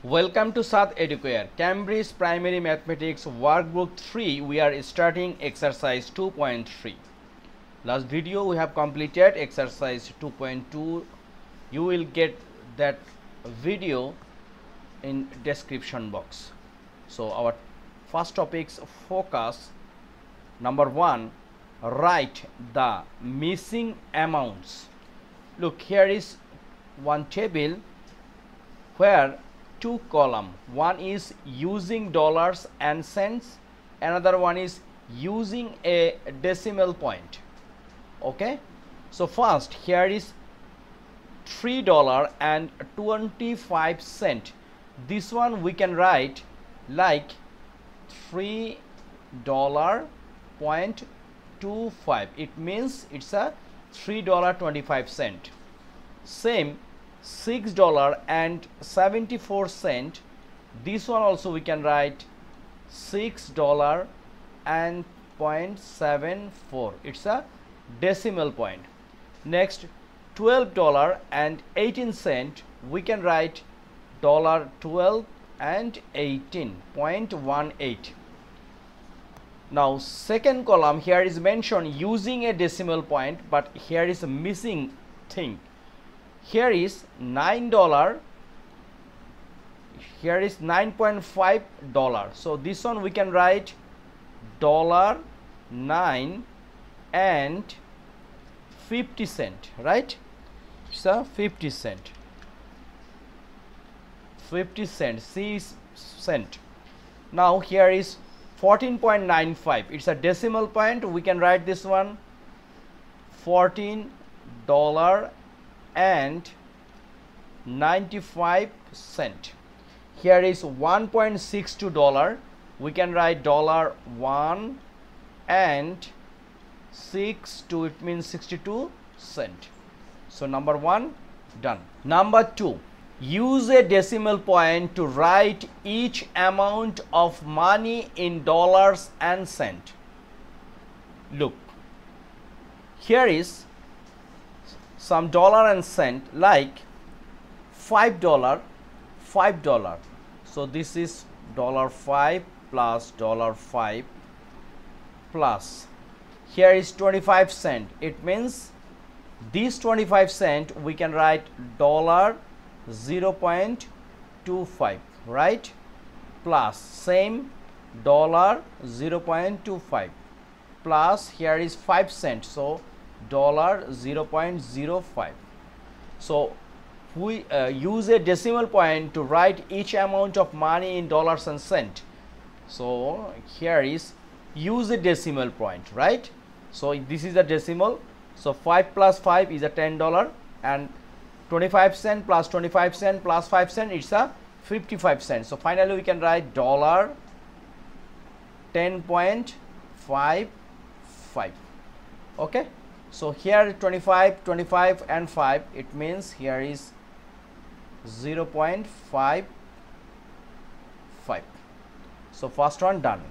Welcome to Saad Educare, Cambridge Primary Mathematics Workbook 3. We are starting exercise 2.3. Last video we have completed exercise 2.2. You will get that video in description box. So our first topics focus. Number 1, write the missing amounts. Look, here is one table where two column, one is using dollars and cents, another one is using a decimal point. Okay, so first here is $3.25. This one we can write like $3.25. It means it's a $3.25. Same $6.74. This one also we can write $6.74. It's a decimal point. Next, $12.18. We can write $12.18.18. Now second column, here is mentioned using a decimal point, but here is a missing thing. Here is $9, here is $9.5. So this one we can write $9 and 50 cent, right? So 50 cent, 50 cent, C cent. Now here is 14.95. It's a decimal point. We can write this one $14 and 95 cent. Here is $1.62. We can write $1 and 62. It means 62 cent. So number 1 done. Number 2, use a decimal point to write each amount of money in dollars and cent. Look, here is some dollar and cent, like $5. So this is $5 plus $5 plus here is 25 cent. It means this 25 cent we can write $0.25, right? Plus same $0.25 plus here is 5 cents, so $0.05. So we use a decimal point to write each amount of money in dollars and cent. So here is use a decimal point, right? So this is a decimal, so 5 plus 5 is a $10 and 25 cent plus 25 cent plus 5 cent, it's a 55 cents. So finally we can write $10.55. Okay, so here 25 and 5, it means here is 0.55. So first one done.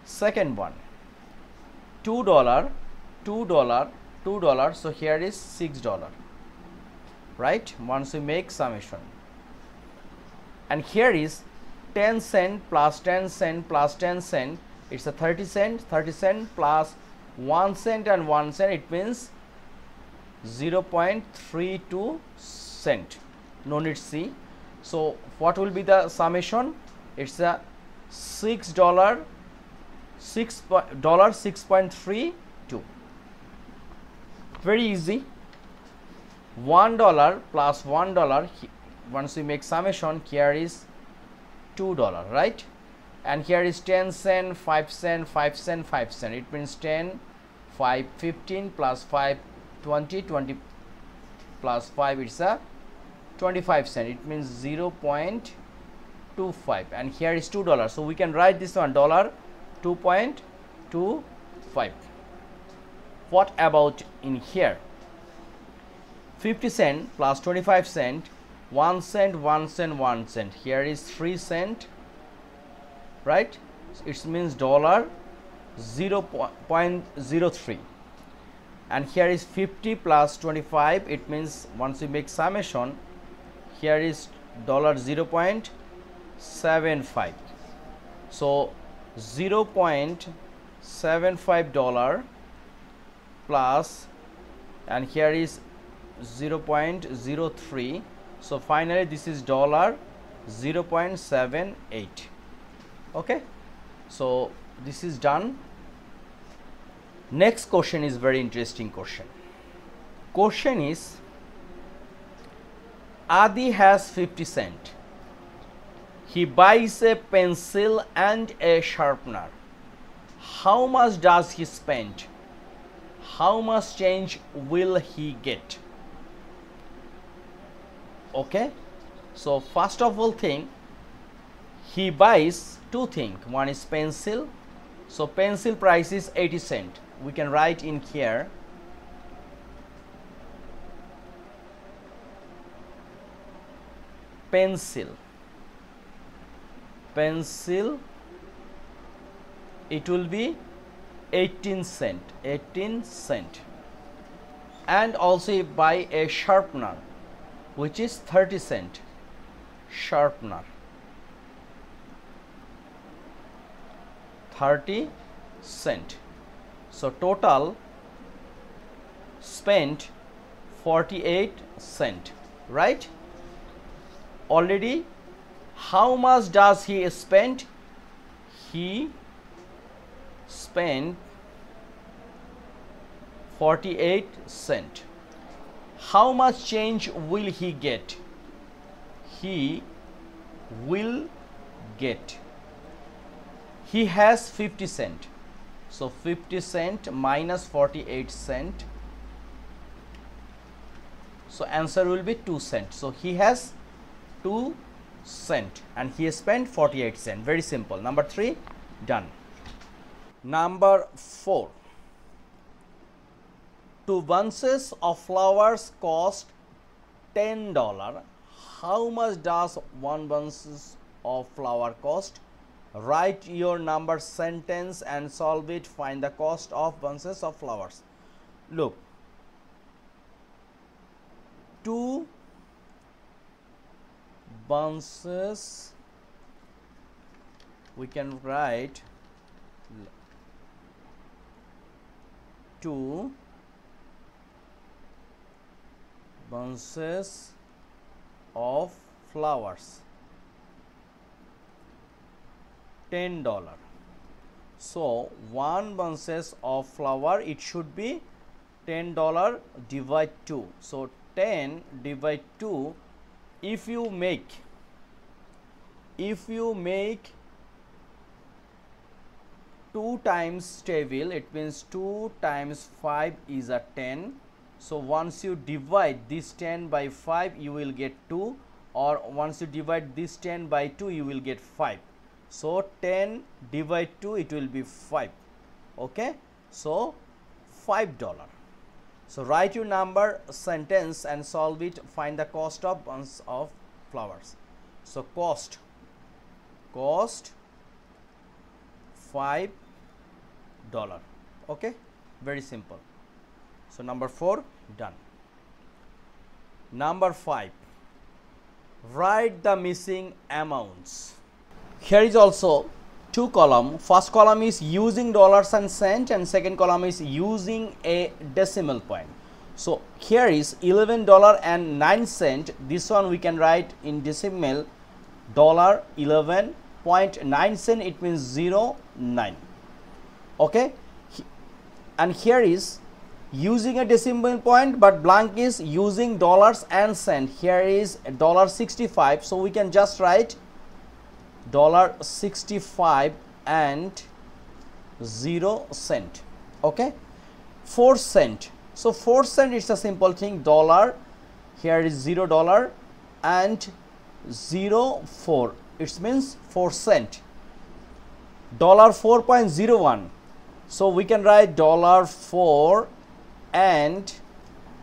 Second one, $2. So here is $6, right? Once we make summation, and here is 10 cent plus 10 cent plus 10 cent, it's a 30 cent. 30 cent plus 1 cent and 1 cent, it means 0.32 cent. No need C. So what will be the summation? It's a $6.32. Very easy. $1 plus $1, once we make summation, here is $2, right? And here is 10 cent, 5 cent, 5 cent, 5 cent. It means 10, 5, 15 plus 5, 20, 20 plus 5, it's a 25 cent. It means 0.25. And here is $2. So we can write this one $2.25. What about in here? 50 cent plus 25 cent, 1 cent, 1 cent, 1 cent. Here is 3 cent, right? It means $0.03. And here is 50 plus 25. It means once we make summation, here is $0.75. So $0.75 plus, and here is 0.03. so finally this is $0.78. okay, so this is done. Next question is very interesting question. Question is, Adi has 50 cents. He buys a pencil and a sharpener. How much does he spend? How much change will he get? Okay, so first of all thing, he buys two things. One is pencil. So pencil price is 80 cents. We can write in here pencil. It will be 18 cents. And also you buy a sharpener, which is 30 cents. Sharpener 30 cents. So total spent 48 cents, right? Already, how much does he spend? He spent 48 cents. How much change will he get? He will get. He has 50 cents. So 50 cents minus 48 cents. So answer will be 2 cents. So he has 2 cents and he spent 48 cents. Very simple. Number 3 done. Number 4. 2 bunches of flowers cost $10. How much does 1 bunch of flower cost? Write your number sentence and solve it. Find the cost of bunches of flowers. Look, 2 bunches, we can write 2 bunches of flowers, $10. So 1 bunches of flower, it should be $10 divide 2. So 10 divide 2, if you make 2 times table, it means 2 times 5 is a 10. So once you divide this 10 by 5, you will get 2, or once you divide this 10 by 2, you will get 5. So 10 divide 2, it will be 5. Okay, so $5. So write your number sentence and solve it. Find the cost of bunch of flowers. So cost $5. Okay, very simple. So number 4 done. Number 5, write the missing amounts. Here is also 2 columns. First column is using dollars and cents, and second column is using a decimal point. So here is $11.09. This one we can write in decimal $11.9. It means 0.9. Okay, and here is using a decimal point, but blank is using dollars and cents. Here is $65. So we can just write $65 and 0 cent. Okay, 4 cent. So 4 cent is a simple thing. Dollar, here is $0 and 0.4. It means 4 cent. $4.01. So we can write $4 and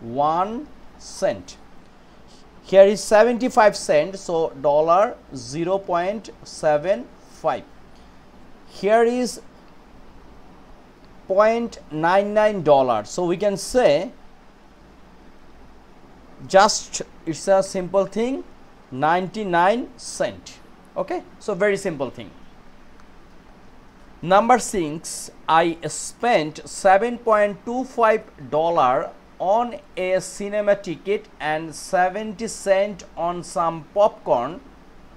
1 cent. Here is 75 cents. So $0.75. Here is $0.99. So we can say, just it's a simple thing, 99 cent. Okay, so very simple thing. Number 6, I spent $7.25 on a cinema ticket and 70 cents on some popcorn.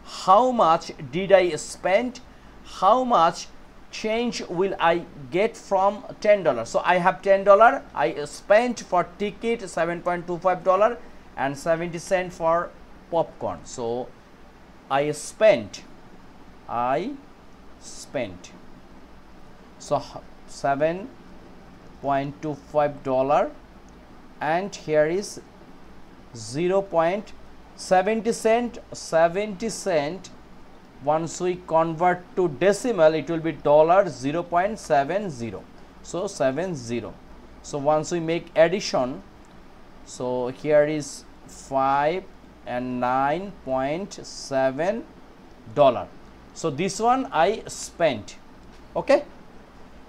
How much did I spend? How much change will I get from $10? So I have $10. I spent for ticket $7.25 and 70 cents for popcorn. So I spent so $7.25 and here is 0.70 cent. Once we convert to decimal, it will be $0.70. So 70. So once we make addition, so here is 5 and $9.7. So this one I spent. Okay,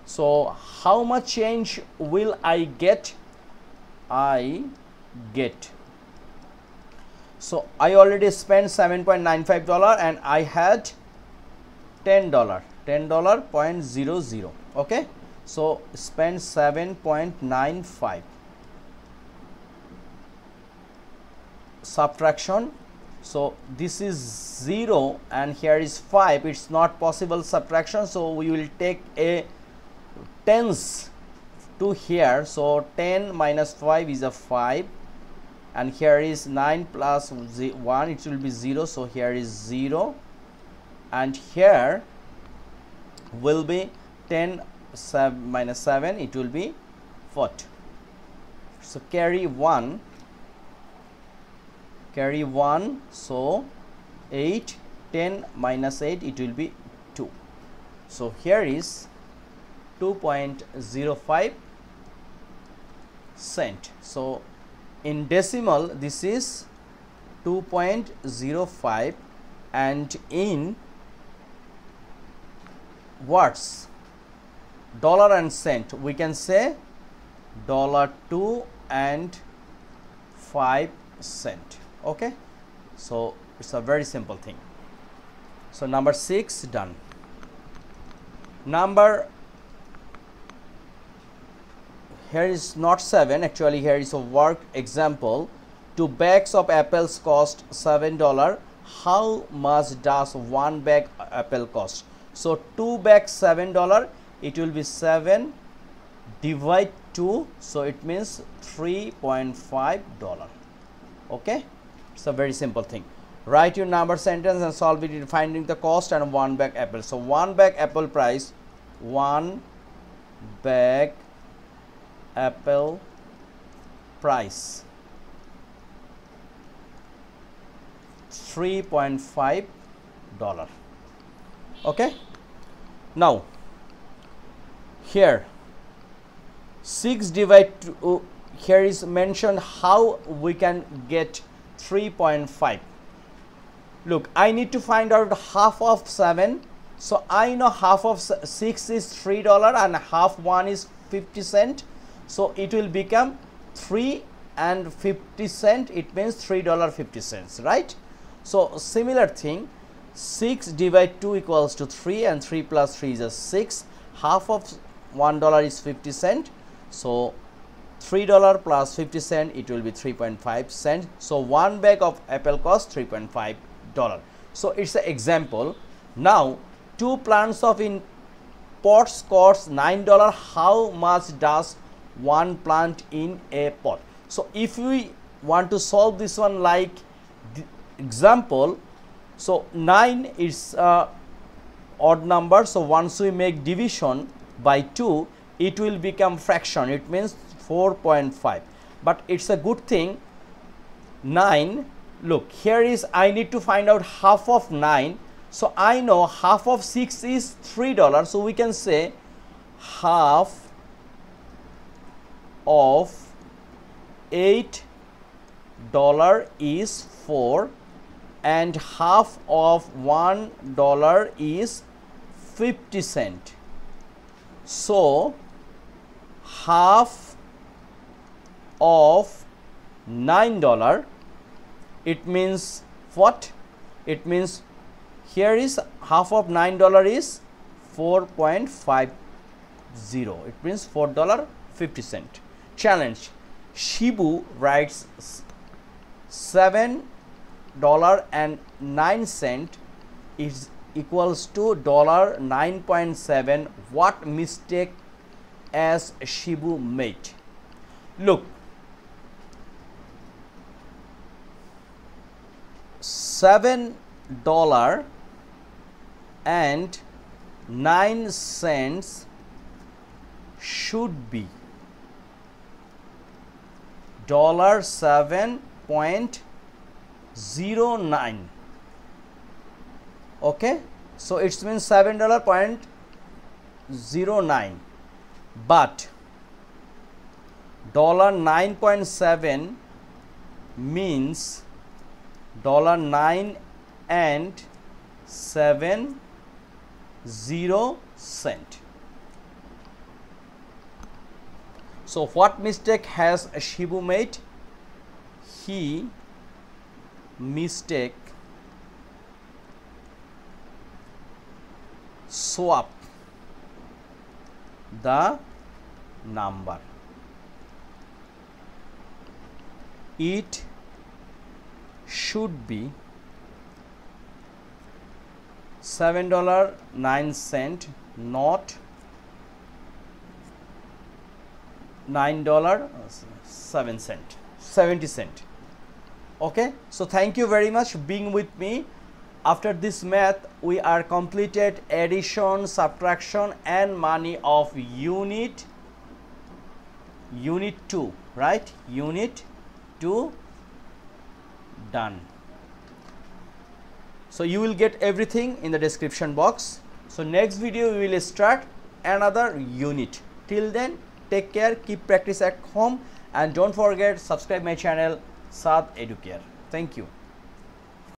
so how much change will I get? So I already spent $7.95 and I had $10.00. Okay, so spend 7.95. Subtraction. So this is 0 and here is 5. It's not possible subtraction, so we will take a tens to here. So 10 minus 5 is a 5 and here is 9 plus 1, it will be 0. So here is 0 and here will be 10 minus 7, it will be 40. So carry 1, so 8, 10 minus 8, it will be 2. So here is 2.05 cent. So in decimal this is 2.05 and in words, dollar and cent, we can say $2 and 5 cent. Okay, so it's a very simple thing. So number 6 done. Number, here is not 7, actually here is a work example. 2 bags of apples cost $7. How much does 1 bag apple cost? So 2 bags $7, it will be 7 divide 2, so it means $3.5. Okay, it's a very simple thing. Write your number sentence and solve it in finding the cost and 1 bag apple. So 1 bag apple price, 1 bag apple price $3.5. Okay, now here 6 divide 2, here is mentioned how we can get 3.5. Look, I need to find out half of 7. So I know half of 6 is $3 and half 1 is 50 cent. So it will become 3 and 50 cent. It means $3.50, right? So similar thing, 6 divide 2 equals to 3 and 3 plus 3 is 6. Half of $1 is 50 cent. So $3 plus 50 cent, it will be 3.5 cent. So 1 bag of apple costs $3.5. So it's an example. Now 2 plants of in pots cost $9. How much does 1 plant in a pot? So if we want to solve this one like the example, so 9 is odd number, so once we make division by 2, it will become fraction, it means 4.5. But it's a good thing, 9, look, here is I need to find out half of 9. So I know half of 6 is $3. So we can say half of $8 is 4 and half of $1 is 50 cent. So half of $9, it means what it means. Here is half of $9 is 4.50. It means $4.50. Challenge. Shibu writes $7.09 is equals to $9.7. What mistake as Shibu made? Look, $7.09 should be $7.09. Okay, so it means $7.09, but $9.7 means $9 and 70 cents. So what mistake has Shibu made? He mistake swap the number. It should be $7.09, not $9.70. Okay, so thank you very much being with me. After this math, we are completed addition, subtraction and money of unit 2, right? Unit 2 done. So you will get everything in the description box. So next video we will start another unit. Till then, take care, keep practice at home, and don't forget subscribe my channel Saad Educare. Thank you.